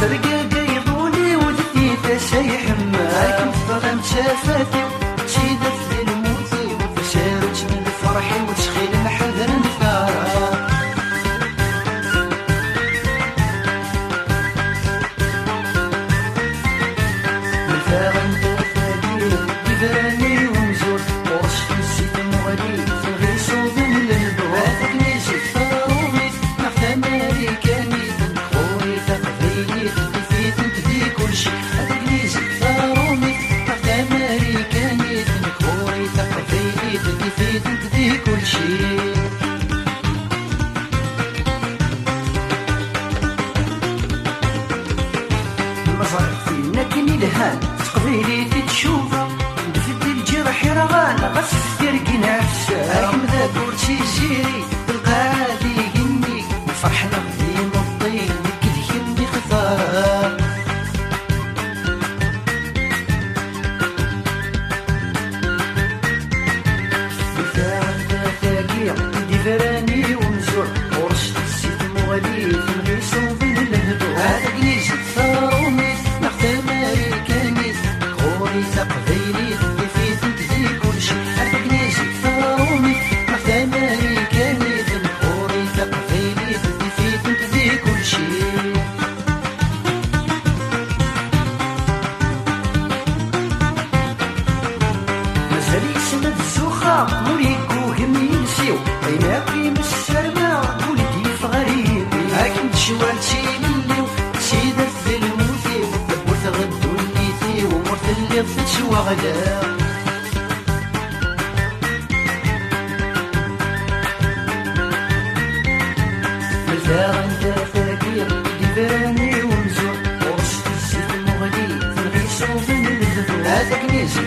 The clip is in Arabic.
سرقة يضوني ودثيته شي حماك مفضل مشافتي شيدت للموتي وفشارج من فرحي وتشخيل محذر نفارا مفاغن تفادير دفراني ومزور ورش في السيد مغلي في غير صوب من البور هذاك نيجي فارومي نحتى ماريكاني خوي تقبيلي تدفيت نتدي كل شي هذاك نيجي فارومي نحتى ماريكاني خوي تقبيلي تدفيت نتدي كل شي لكن الهان تقبيلي تتشوفها دفت الجرح رغان غسف تركي نفسها هاكم ذا كورتشي جيري القادي يهني فرحنا بدي نطين كل يهني خطار مثال تفاقيع دفراني ومزور ورشت السيد مغالي في الغيسو بين الهدوء هذاك نيجي ثارومي تقبيلي تدفيت نتدي كل شي هذاك نيجي فارومي محتى ماريكاني ذنخوري تقبيلي تدفيت نتدي كل شي مازال يسند الزوخة موريكو هم ينسيو عيناكي من السلمى ولدي في غريبي هاكم تشوال شي لليو سيدة في الموتي ودبوث غدو اللي فتشوا غدا مزار انت فاكير دفراني ومزور ورشت السيد المغلي في الغيسو بين الهدوء هذاك نيجي